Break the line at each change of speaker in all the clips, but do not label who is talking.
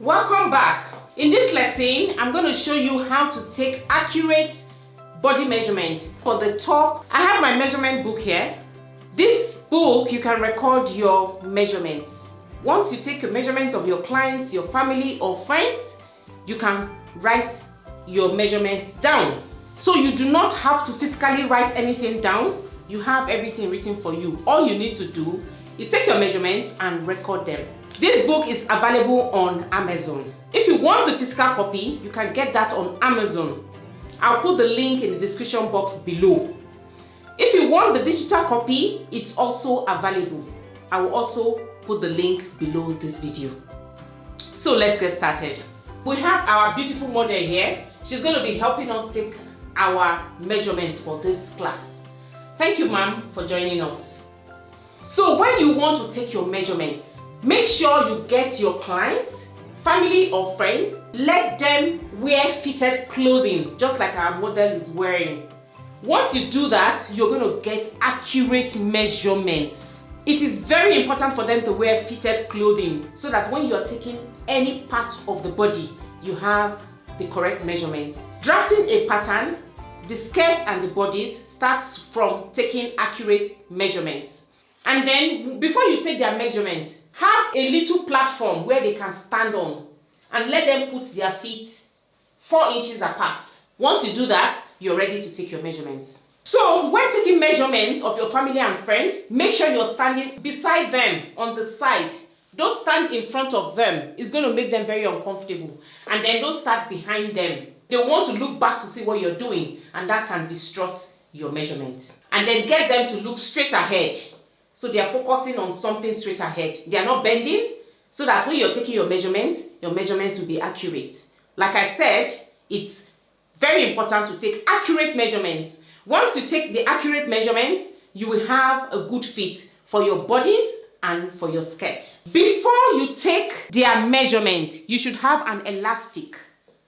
Welcome back. In this lesson, I'm going to show you how to take accurate body measurement. For the top, I have my measurement book here. This book, you can record your measurements. Once you take your measurements of your clients, your family or friends, you can write your measurements down. So you do not have to physically write anything down. You have everything written for you. All you need to do is take your measurements and record them. This book is available on Amazon. If you want the physical copy, you can get that on Amazon. I'll put the link in the description box below. If you want the digital copy, it's also available. I will also put the link below this video. So let's get started. We have our beautiful model here. She's going to be helping us take our measurements for this class. Thank you, ma'am, for joining us. So when you want to take your measurements, make sure you get your clients, family or friends, let them wear fitted clothing, just like our model is wearing. Once you do that, you're going to get accurate measurements. It is very important for them to wear fitted clothing so that when you are taking any part of the body, you have the correct measurements. Drafting a pattern, the skirt and the bodies starts from taking accurate measurements. And then before you take their measurements, have a little platform where they can stand on and let them put their feet 4 inches apart. Once you do that, you're ready to take your measurements. So when taking measurements of your family and friend, make sure you're standing beside them on the side. Don't stand in front of them. It's going to make them very uncomfortable. And then don't stand behind them. They want to look back to see what you're doing, and that can distort your measurement. And then get them to look straight ahead. So they are focusing on something straight ahead. They are not bending, so that when you're taking your measurements will be accurate. Like I said, it's very important to take accurate measurements. Once you take the accurate measurements, you will have a good fit for your bodies and for your skirt. Before you take their measurement, you should have an elastic.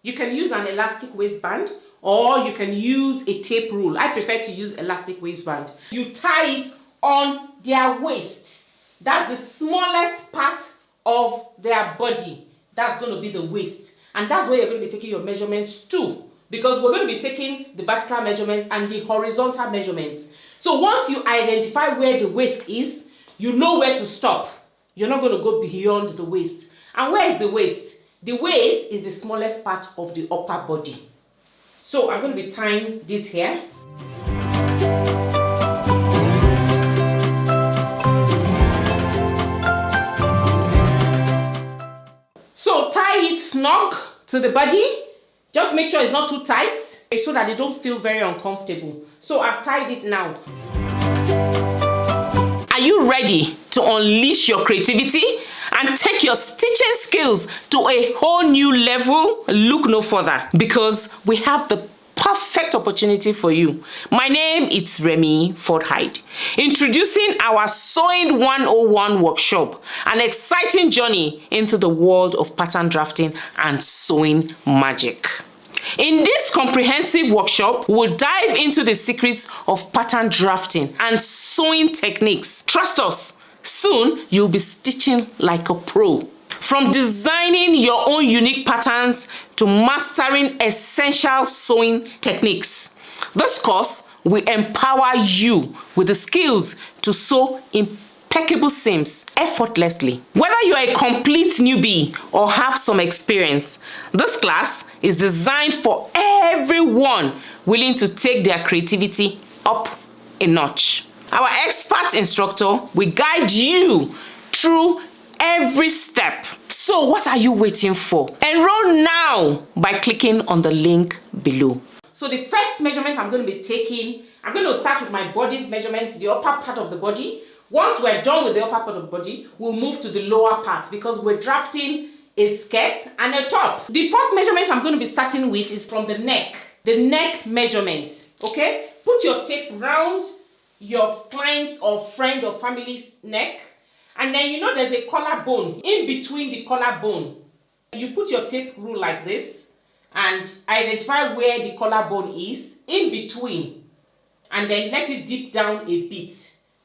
You can use an elastic waistband or you can use a tape rule. I prefer to use elastic waistband. You tie it on their waist. That's the smallest part of their body. That's going to be the waist. And that's where you're going to be taking your measurements to. Because we're going to be taking the vertical measurements and the horizontal measurements. So once you identify where the waist is, you know where to stop. You're not going to go beyond the waist. And where is the waist? The waist is the smallest part of the upper body. So I'm going to be tying this here. So tie it snug to the body. Just make sure it's not too tight so that they don't feel very uncomfortable. So I've tied it now. Are you ready to unleash your creativity and take your stitching skills to a whole new level? Look no further, because we have the perfect opportunity for you. My name is Remi Hyde. Introducing our Sewing 101 workshop, an exciting journey into the world of pattern drafting and sewing magic. In this comprehensive workshop, we'll dive into the secrets of pattern drafting and sewing techniques. Trust us, soon you'll be stitching like a pro. From designing your own unique patterns to mastering essential sewing techniques. This course will empower you with the skills to sew impeccable seams effortlessly. Whether you are a complete newbie or have some experience, this class is designed for everyone willing to take their creativity up a notch. Our expert instructor will guide you through every step. So what are you waiting for? Enroll now by clicking on the link below. So the first measurement I'm going to be taking, I'm going to start with my body's measurement, the upper part of the body. Once we're done with the upper part of the body, we'll move to the lower part because we're drafting a skirt and a top. The first measurement I'm going to be starting with is from the neck measurement. Okay? Put your tape round your client's or friend or family's neck. And then you know there's a collarbone. In between the collarbone, you put your tape rule like this and identify where the collarbone is in between. And then let it dip down a bit.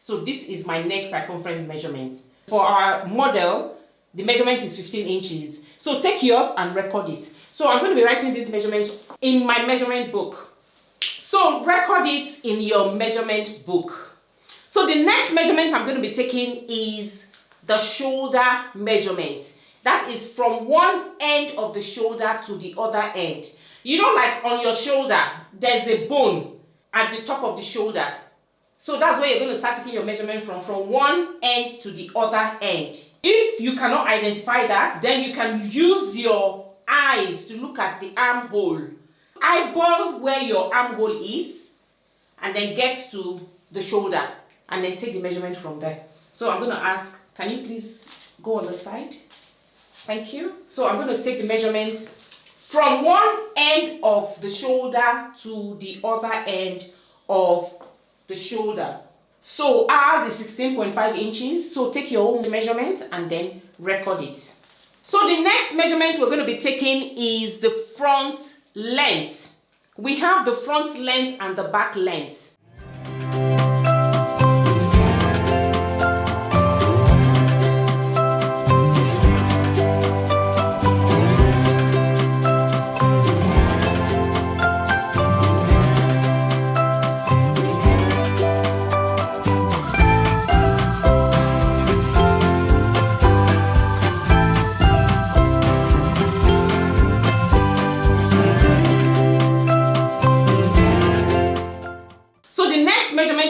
So this is my neck circumference measurement. For our model, the measurement is 15 inches. So take yours and record it. So I'm going to be writing this measurement in my measurement book. So record it in your measurement book. So the next measurement I'm going to be taking is the shoulder measurement. That is from one end of the shoulder to the other end. You know, like on your shoulder, there's a bone at the top of the shoulder. So that's where you're going to start taking your measurement from one end to the other end. If you cannot identify that, then you can use your eyes to look at the armhole. Eyeball where your armhole is, and then get to the shoulder, and then take the measurement from there. So I'm going to ask, can you please go on the side? Thank you. So I'm going to take the measurements from one end of the shoulder to the other end of the shoulder. So ours is 16.5 inches. So take your own measurement and then record it. So the next measurement we're going to be taking is the front length. We have the front length and the back length.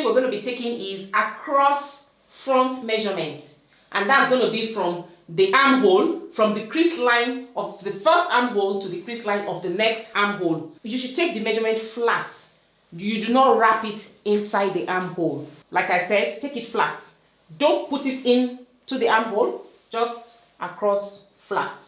We're going to be taking is across front measurement, and that's going to be from the armhole, from the crease line of the first armhole to the crease line of the next armhole. You should take the measurement flat. You do not wrap it inside the armhole. Like I said, take it flat. Don't put it in to the armhole, just across flat.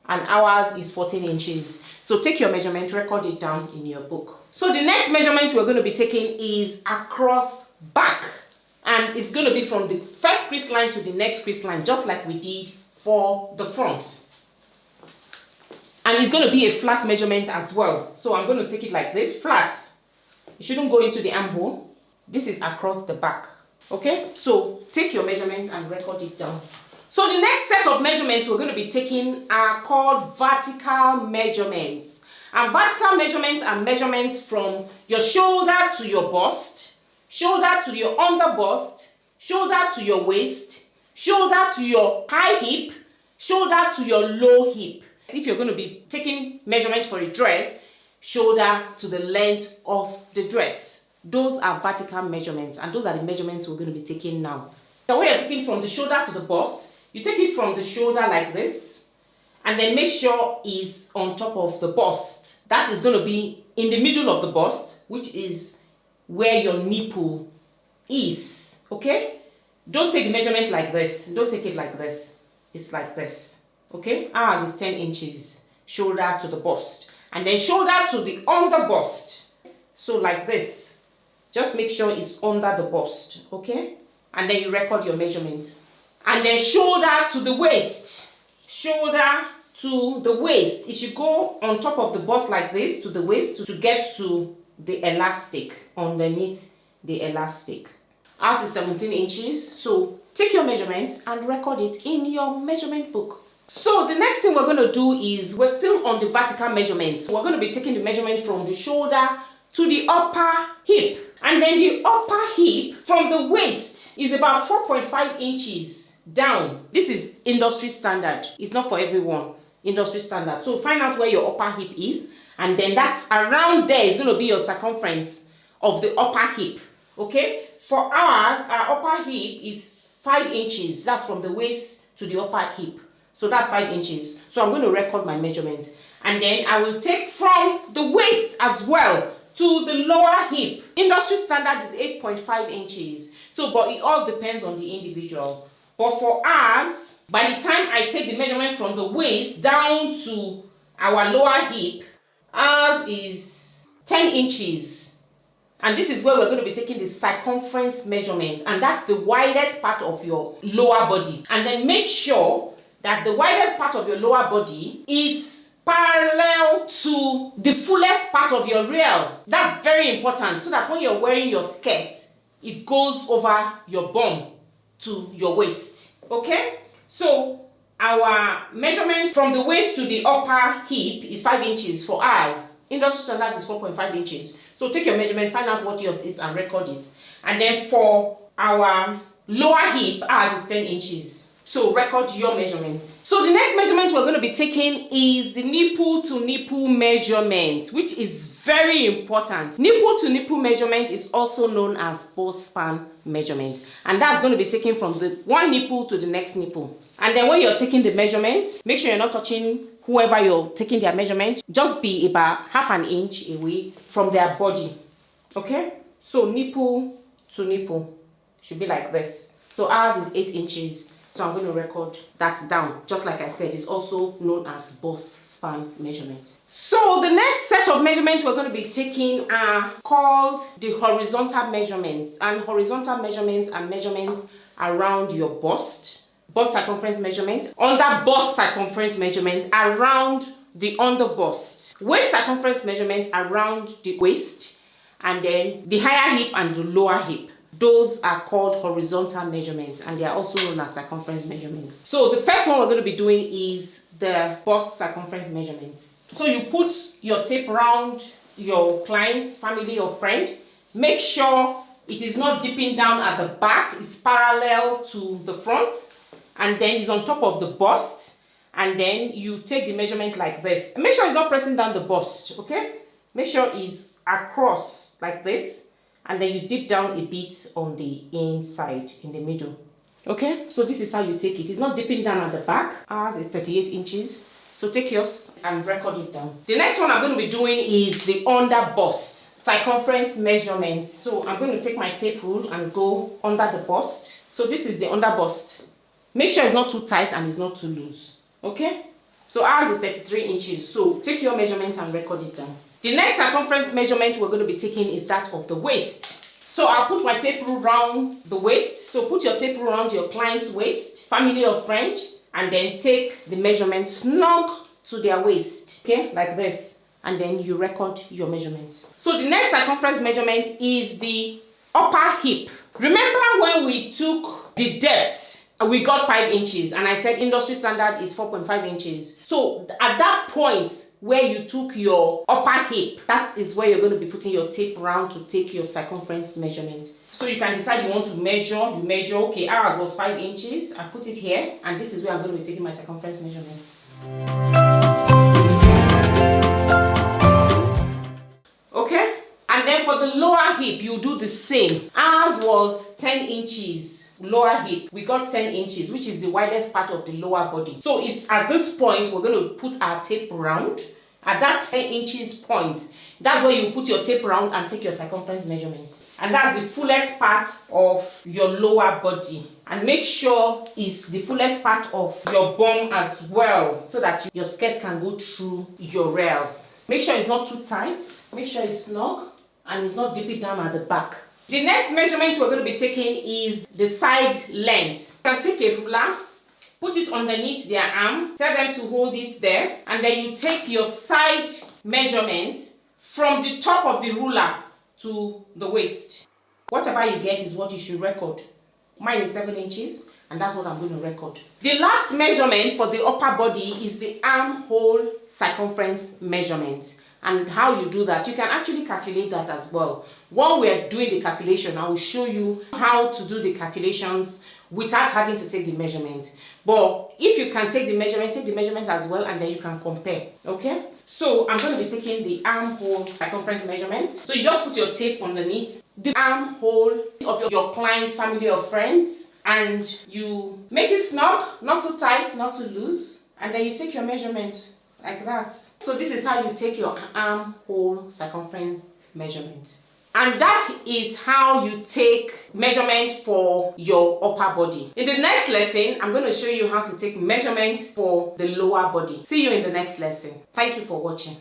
And ours is 14 inches. So take your measurement, record it down in your book. So the next measurement we're going to be taking is across back. And it's going to be from the first crease line to the next crease line, just like we did for the front. And it's going to be a flat measurement as well. So I'm going to take it like this, flat. It shouldn't go into the armhole. This is across the back. Okay? So take your measurement and record it down. So the next set of measurements we're going to be taking are called vertical measurements. And vertical measurements are measurements from your shoulder to your bust, shoulder to your under bust, shoulder to your waist, shoulder to your high hip, shoulder to your low hip. If you're going to be taking measurement for a dress, shoulder to the length of the dress. Those are vertical measurements, and those are the measurements we're going to be taking now. So when you're taking from the shoulder to the bust, you take it from the shoulder like this, and then make sure it's on top of the bust. That is going to be in the middle of the bust, which is where your nipple is. Okay? Don't take the measurement like this. Don't take it like this. It's like this. Okay? Ours is 10 inches. Shoulder to the bust. And then shoulder to the under bust. So like this. Just make sure it's under the bust. Okay? And then you record your measurements. And then shoulder to the waist. Shoulder to the waist. It should go on top of the bust like this to the waist to get to the elastic, underneath the elastic. Ours is 17 inches. So take your measurement and record it in your measurement book. So the next thing we're going to do is, we're still on the vertical measurements. We're going to be taking the measurement from the shoulder to the upper hip. And then the upper hip from the waist is about 4.5 inches. Down. This is industry standard. It's not for everyone. Industry standard. So find out where your upper hip is, and then that's around there is going to be your circumference of the upper hip. Okay? For ours, our upper hip is 5 inches. That's from the waist to the upper hip. So that's 5 inches. So I'm going to record my measurement. And then I will take from the waist as well to the lower hip. Industry standard is 8.5 inches. So, but it all depends on the individual. But for us, by the time I take the measurement from the waist down to our lower hip, ours is 10 inches. And this is where we're going to be taking the circumference measurement. And that's the widest part of your lower body. And then make sure that the widest part of your lower body is parallel to the fullest part of your rear. That's very important, so that when you're wearing your skirt, it goes over your bum to your waist. Okay? So our measurement from the waist to the upper hip is 5 inches for ours. Industry standard is 4.5 inches. So take your measurement, find out what yours is and record it. And then for our lower hip, ours is 10 inches. So record your measurements. So the next measurement we're going to be taking is the nipple to nipple measurement, which is very important. Nipple to nipple measurement is also known as bust span measurement. And that's going to be taken from the one nipple to the next nipple. And then when you're taking the measurement, make sure you're not touching whoever you're taking their measurement. Just be about half an inch away from their body. Okay? So nipple to nipple should be like this. So ours is 8 inches. So I'm going to record that down. Just like I said, it's also known as bust span measurement. So the next set of measurements we're going to be taking are called the horizontal measurements. And horizontal measurements are measurements around your bust circumference measurement, under bust circumference measurement around the under bust, waist circumference measurement around the waist, and then the higher hip and the lower hip. Those are called horizontal measurements, and they are also known as circumference measurements. So the first one we're going to be doing is the bust circumference measurement. So you put your tape around your client's family or friend. Make sure it is not dipping down at the back, it's parallel to the front, and then it's on top of the bust, and then you take the measurement like this. Make sure it's not pressing down the bust, okay? Make sure it's across like this. And then you dip down a bit on the inside, in the middle. Okay, so this is how you take it. It's not dipping down at the back. Ours is 38 inches. So take yours and record it down. The next one I'm going to be doing is the under bust circumference measurement. So I'm going to take my tape rule and go under the bust. So this is the under bust. Make sure it's not too tight and it's not too loose. Okay, so ours is 33 inches. So take your measurement and record it down. The next circumference measurement we're going to be taking is that of the waist. So I'll put my tape rule around the waist. So put your tape rule around your client's waist, family or friend, and then take the measurement snug to their waist. Okay, like this. And then you record your measurement. So the next circumference measurement is the upper hip. Remember when we took the depth, we got 5 inches, and I said industry standard is 4.5 inches. So at that point, where you took your upper hip, that is where you're going to be putting your tape around to take your circumference measurement. So you can decide you want to measure, you measure, okay, ours was 5 inches, I put it here, and this is where I'm going to be taking my circumference measurement. Okay, and then for the lower hip, you do the same. Ours was 10 inches. Lower hip, we got 10 inches, which is the widest part of the lower body. So it's at this point we're going to put our tape around. At that 10 inches point, that's where you put your tape around and take your circumference measurement. And that's the fullest part of your lower body. And make sure it's the fullest part of your bum as well, so that your skirt can go through your rail. Make sure it's not too tight, make sure it's snug, and it's not dipping down at the back. The next measurement we're going to be taking is the side length. You can take a ruler, put it underneath their arm, tell them to hold it there, and then you take your side measurements from the top of the ruler to the waist. Whatever you get is what you should record. Mine is 7 inches, and that's what I'm going to record. The last measurement for the upper body is the armhole circumference measurement. And how you do that, you can actually calculate that as well. While we're doing the calculation, I will show you how to do the calculations without having to take the measurement. But if you can take the measurement as well, and then you can compare. Okay, so I'm going to be taking the armhole circumference measurement. So you just put your tape underneath the armhole of your client, family or friends, and you make it snug, not too tight, not too loose, and then you take your measurement like that. So this is how you take your armhole circumference measurement. And that is how you take measurement for your upper body. In the next lesson, I'm going to show you how to take measurement for the lower body. See you in the next lesson. Thank you for watching.